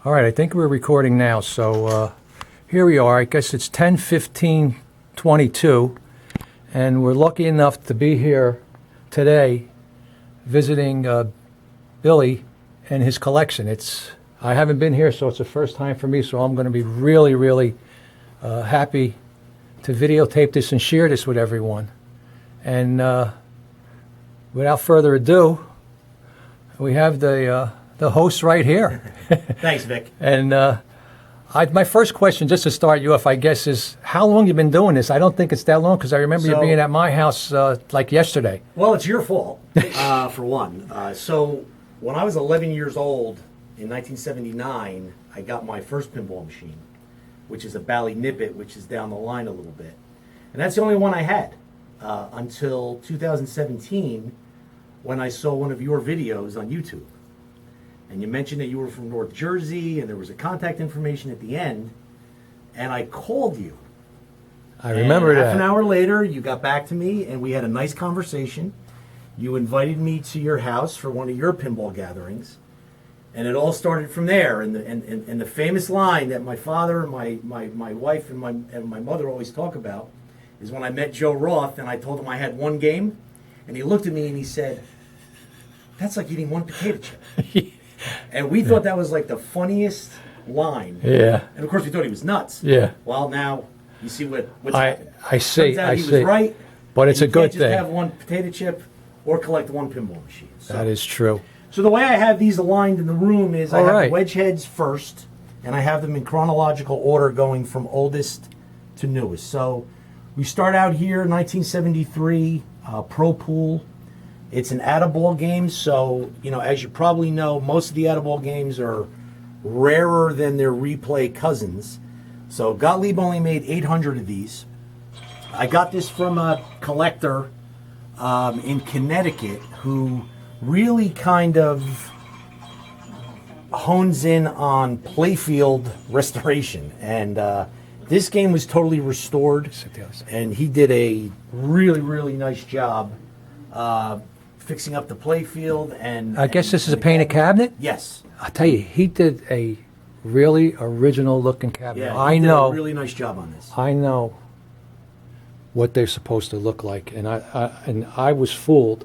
All right, I think we're recording now. So here we are. I guess it's 10/15/22, and we're lucky enough to be here today visiting Billy and his collection. I haven't been here, so it's the first time for me, so I'm going to be really, really happy to videotape this and share this with everyone. And without further ado, we have the host right here. Thanks, Vic. And my first question, just to start you off, I guess, is how long you been doing this? I don't think it's that long, because I remember you being at my house like yesterday. Well, it's your fault, for one. So when I was 11 years old, in 1979, I got my first pinball machine, which is a Bally Nippet, which is down the line a little bit. And that's the only one I had until 2017, when I saw one of your videos on YouTube. And you mentioned that you were from North Jersey, and there was a contact information at the end, and I called you. I remember that. Half an hour later, you got back to me, and we had a nice conversation. You invited me to your house for one of your pinball gatherings, and it all started from there. And the famous line that my father, my wife, and my mother always talk about is when I met Joe Roth, and I told him I had one game, and he looked at me and he said, "That's like eating one potato chip." And we thought that was like the funniest line. Yeah. And of course we thought he was nuts. Yeah. Well, now you see what's happened. I see. Turns out I he see. was right. But it's a good thing. thing. You can't just have one potato chip or collect one pinball machine. So, That is true. So the way I have these aligned in the room is I All have right. the wedge heads first, and I have them in chronological order going from oldest to newest. So we start out here, 1973, Pro Pool. It's an Add-A-Ball game, so, as you probably know, most of the Add-A-Ball games are rarer than their replay cousins. So Gottlieb only made 800 of these. I got this from a collector in Connecticut who really kind of hones in on playfield restoration. And this game was totally restored, and he did a really, really nice job fixing up the playfield. And I guess this is a painted cabinet? Yes. I'll tell you, he did a really original looking cabinet. Yeah, I he did know. a really nice job on this. I know what they're supposed to look like, and I was fooled.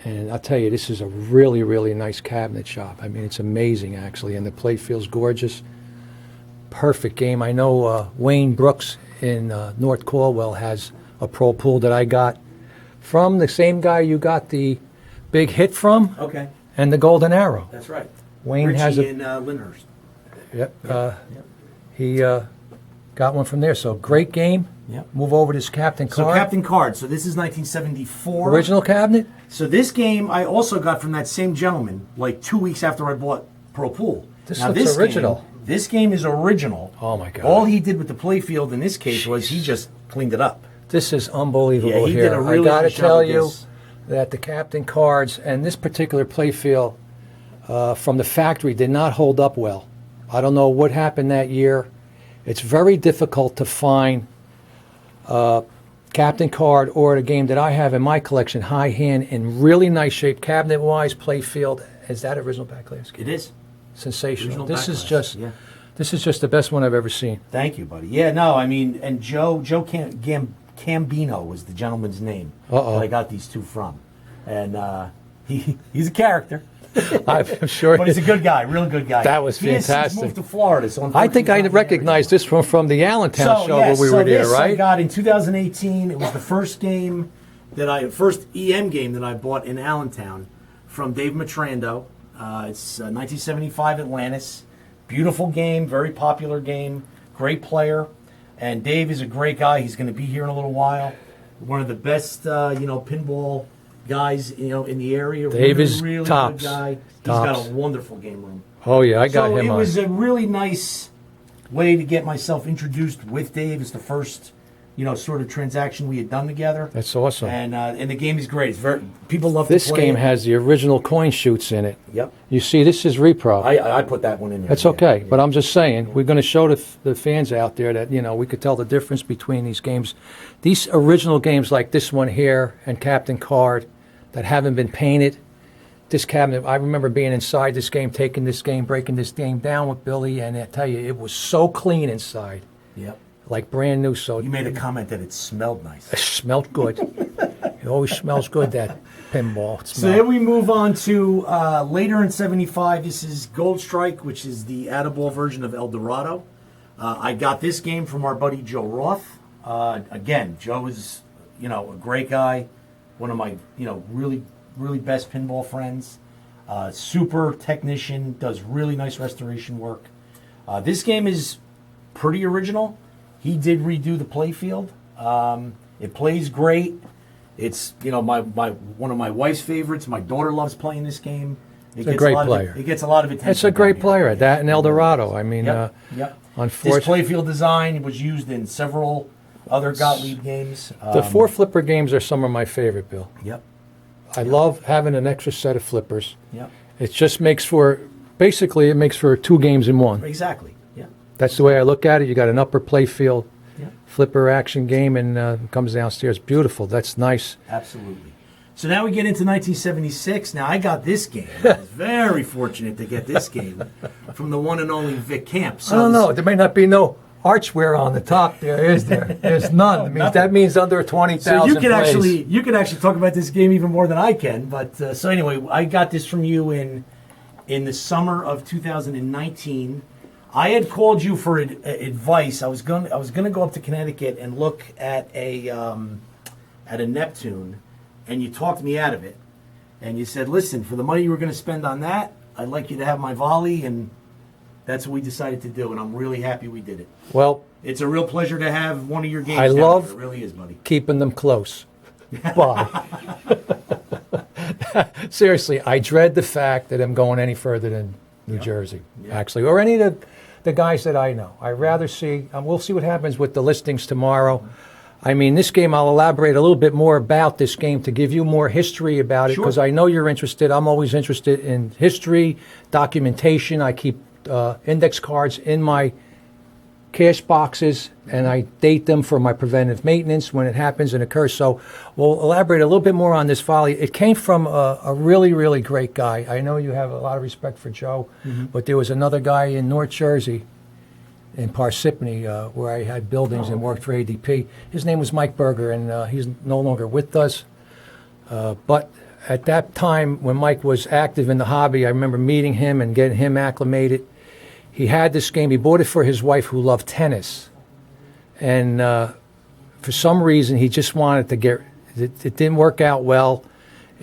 And I'll tell you, this is a really, really nice cabinet shop. I mean, it's amazing, actually, and the play feels gorgeous. Perfect game. I know Wayne Brooks in North Caldwell has a Pro Pool that I got from the same guy you got the big hit from. Okay. And the Golden Arrow. That's right. Wayne Richie has a. in Lyndhurst. Yep. He got one from there. So great game. Yep. Move over to this Captain So Card. Captain Card. So this is 1974. Original cabinet? So this game I also got from that same gentleman like 2 weeks after I bought Pro Pool. This looks original. This game is original. Oh, my God. All he did with the playfield in this case was he just cleaned it up. This is unbelievable Yeah, he here. did a really I got to nice job tell with you this. that the Captain Cards and this particular playfield from the factory did not hold up well. I don't know what happened that year. It's very difficult to find Captain Card or the game that I have in my collection, High Hand, in really nice shape, cabinet-wise, playfield. Is that original back glass? It is. Sensational. Original This is back just glass, yeah. this is just the best one I've ever seen. Thank you, buddy. Yeah, no, I mean, and Joe Cambino was the gentleman's name Uh-oh. that I got these two from. And he's a character. I'm sure. But he's a good guy, real good guy. That was He has since fantastic. moved to Florida, so I think I unfortunately he's not recognized this one from the Allentown show yes, where we were there, this right? I got in 2018. It was the first game first EM game that I bought in Allentown from Dave Matrando. It's 1975 Atlantis. Beautiful game, very popular game, great player. And Dave is a great guy. He's going to be here in a little while. One of the best, pinball guys, in the area. Dave is really tops. good guy. He's Tops. got a wonderful game room. Oh yeah, I got So him it on. was a really nice way to get myself introduced with Dave. It's the first, sort of transaction we had done together. That's awesome. And the game is great. It's very people love This to play game it. has the original coin shoots in it. Yep. You see, this is repro. I put that one in there. That's yeah, okay, yeah. but I'm just saying, we're going to show the fans out there that, we could tell the difference between these games. These original games like this one here and Captain Card that haven't been painted, this cabinet, I remember being inside this game, taking this game, breaking this game down with Billy, and I tell you, it was so clean inside, Yep. like brand new. So You made a comment that it smelled nice. it smelled good. It always smells good, that pinball. It So smell. then we move on to later in '75. This is Gold Strike, which is the Addaball version of El Dorado. I got this game from our buddy Joe Roth. Again, Joe is, a great guy, one of my, really, really best pinball friends. Super technician, does really nice restoration work. This game is pretty original. He did redo the playfield. It plays great. It's my one of my wife's favorites. My daughter loves playing this game. It's a great player. It gets a lot of attention. It's a great down player. here. That and El Dorado. I mean, Yep. This unfortunately, playfield design was used in several other Gottlieb games. the four flipper games are some of my favorite, Bill. Yep. I love having an extra set of flippers. Yep. It just makes for, basically, it makes for 2 games in one. Exactly. Yeah. That's the way I look at it. You got an upper playfield Yep. flipper action game, and comes downstairs. Beautiful. That's nice. Absolutely. So now we get into 1976. Now I got this game. I was very fortunate to get this game from the one and only Vic Camp. So I don't know. this- There may not be no archware on the top there, is there? There's none. I mean, that means under 20,000 So you could plays. actually talk about this game even more than I can. But so anyway, I got this from you in the summer of 2019. I had called you for advice. I was going to go up to Connecticut and look at a Neptune, and you talked me out of it. And you said, "Listen, for the money you were going to spend on that, I'd like you to have my Volley," and that's what we decided to do. And I'm really happy we did it. Well, It's a real pleasure to have one of your games. I down love- here. It really is, buddy. keeping them close. Why? Seriously, I dread the fact that I'm going any further than New Jersey, actually, or any of the guys that I know. I'd rather see, we'll see what happens with the listings tomorrow. I mean, this game, I'll elaborate a little bit more about this game to give you more history about it, Sure. because I know you're interested. I'm always interested in history, documentation. I keep index cards in my cash boxes, and I date them for my preventive maintenance when it happens and occurs. So we'll elaborate a little bit more on this Volley. It came from a really, really great guy. I know you have a lot of respect for Joe, but there was another guy in North Jersey, in Parsippany, where I had buildings and worked for ADP. His name was Mike Berger, and he's no longer with us. But at that time, when Mike was active in the hobby, I remember meeting him and getting him acclimated. He had this game. He bought it for his wife who loved tennis. And for some reason, he just wanted to get it. It didn't work out well.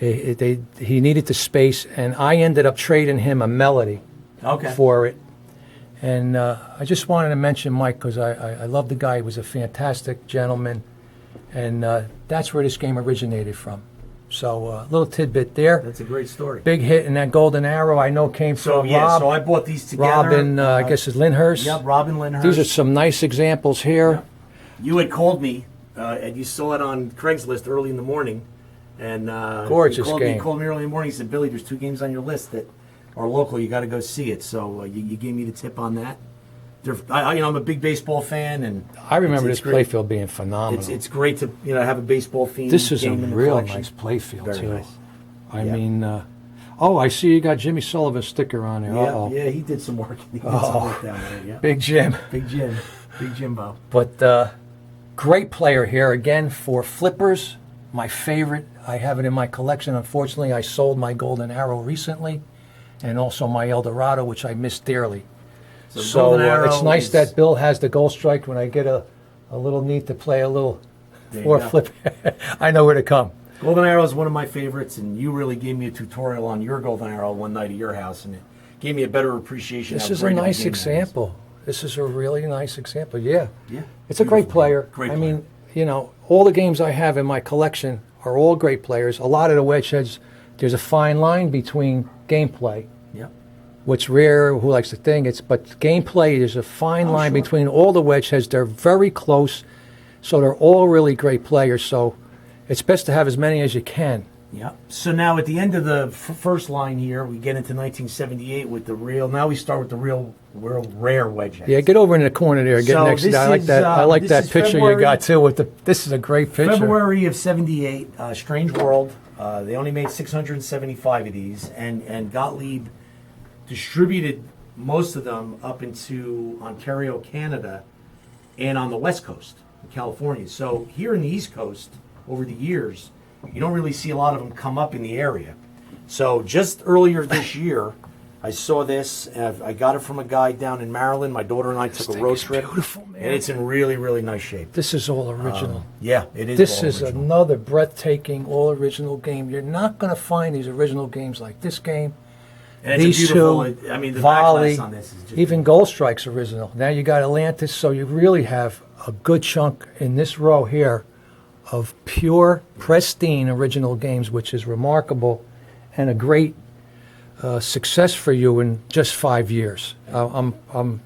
He needed the space, and I ended up trading him a Melody for it. And I just wanted to mention Mike because I love the guy. He was a fantastic gentleman. And that's where this game originated from. So a little tidbit there. That's a great story. Big hit in that Golden Arrow, I know, came So from yeah, Rob. so I bought these together. Robin, I guess it's Lyndhurst. Yep, Robin Lyndhurst. These are some nice examples here. You had called me, and you saw it on Craigslist early in the morning. And Gorgeous you game. called me early in the morning. He said, "Billy, there's 2 games on your list that are local. You got to go see it." So you gave me the tip on that. I'm a big baseball fan, and I remember it's this great. playfield being phenomenal. It's great to have a baseball theme. This is a game in the real collection. nice playfield, Very too. nice. I Yeah. mean, I see you got Jimmy Sullivan's sticker on there. Yeah, Uh-oh. yeah, he did some work. He did some work down there. Yeah, Big Jim. Big Jim, Big Jimbo. But great player here again for flippers. My favorite. I have it in my collection. Unfortunately, I sold my Golden Arrow recently, and also my El Dorado, which I miss dearly. So Golden Arrow it's nice is- that Bill has the Gold Strike. When I get a little need to play a little There you 4 go. flip, I know where to come. Golden Arrow is one of my favorites, and you really gave me a tutorial on your Golden Arrow one night at your house, and it gave me a better appreciation. This how is a great of nice game that is. example. This is a really nice example. Yeah. Yeah, It's a great beautiful game. player. Great I player. mean, all the games I have in my collection are all great players. A lot of the wedge heads, there's a fine line between gameplay, Yeah, which rare, who likes to think but gameplay, there's a fine line sure. between all the wedge heads. They're very close, so they're all really great players. So it's best to have as many as you can. yeah. So now at the end of the first line here, we get into 1978 with the real. Now we start with the real rare wedge heads. Yeah, get over in the corner there. Get So next to this that. I like is, that. this that is picture you February- got too. This is a great picture. February of '78, Strange World. They only made 675 of these, and Gottlieb distributed most of them up into Ontario, Canada, and on the West Coast, in California. So here in the East Coast, over the years, you don't really see a lot of them come up in the area. So just earlier this year, I saw this. And I got it from a guy down in Maryland. My daughter and I took a road trip. Beautiful, man. And it's in really, really nice shape. This is all original. Yeah, it is. This all is original. another breathtaking, all original game. You're not going to find these original games like this game. And it's These a beautiful, two, I mean, the Volley, backlash on this is just even Gold Strike's original. Now you got Atlantis, so you really have a good chunk in this row here of pure, pristine original games, which is remarkable and a great success for you in just 5 years. Thank you.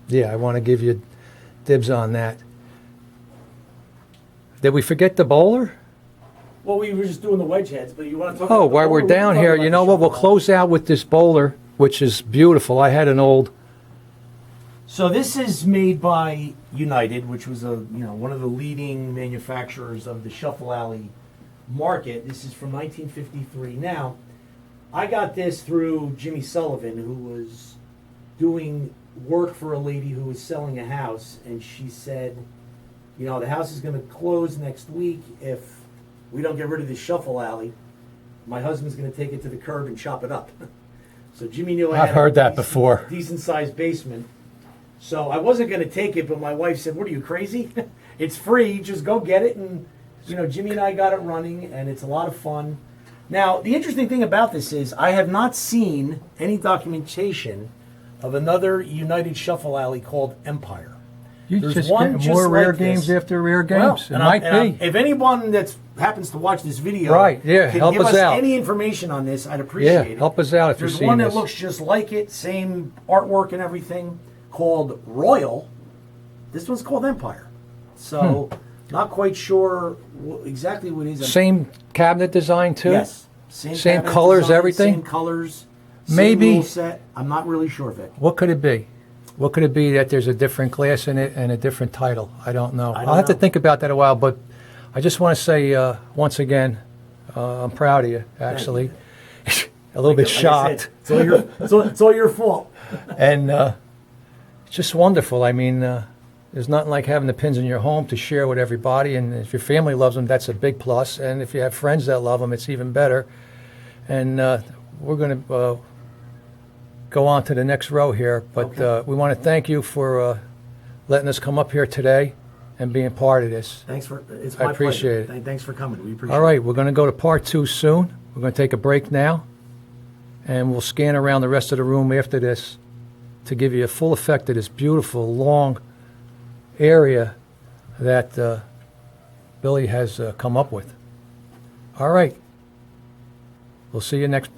Yeah, I want to give you dibs on that. Did we forget the bowler? Well, we were just doing the wedge heads, but you want to talk Oh, about the while we're bowler? We can down talk here, about you the know what? We'll shuffle. close out with this bowler, which is beautiful. I had an old. So this is made by United, which was one of the leading manufacturers of the shuffle alley market. This is from 1953. Now, I got this through Jimmy Sullivan, who was doing work for a lady who was selling a house, and she said, the house is going to close next week if we don't get rid of this shuffle alley. My husband's going to take it to the curb and chop it up. So Jimmy knew I I've had heard a that before. decent sized basement. So I wasn't going to take it, but my wife said, "What are you, crazy? It's free. Just go get it." And Jimmy and I got it running, and it's a lot of fun. Now, the interesting thing about this is I have not seen any documentation of another United Shuffle Alley called Empire. You There's just one get just more rare like games this. after rare Well, games. It and might I'm- be. if anyone that happens to watch this video, Right, yeah, can help give us us out. any information on this, I'd appreciate Yeah, it. help us out if you're There's seeing one this. that looks just like it, same artwork and everything, called Royal. This one's called Empire. So, not quite sure exactly what it is. Same cabinet design too. Yes. Same cabinet colors, design, everything? Same colors. Maybe- Same rule set. I'm not really sure, Vic. What could it be? What could it be that there's a different glass in it and a different title? I don't know. I don't I'll have to know. think about that a while, but I just want to say once again, I'm proud of you, actually. A little bit Like I shocked. said, it's all your, it's all your fault. And it's just wonderful. I mean, there's nothing like having the pins in your home to share with everybody. And if your family loves them, that's a big plus. And if you have friends that love them, it's even better. And we're going to go on to the next row here. But Okay. we want to thank you for letting us come up here today and being part of this. Thanks for it's I my appreciate pleasure. it. Thanks for coming. We appreciate All right, we're going to go to part 2 soon. We're going to take a break now. And we'll scan around the rest of the room after this to give you a full effect of this beautiful, long area that Billy has come up with. All right. We'll see you next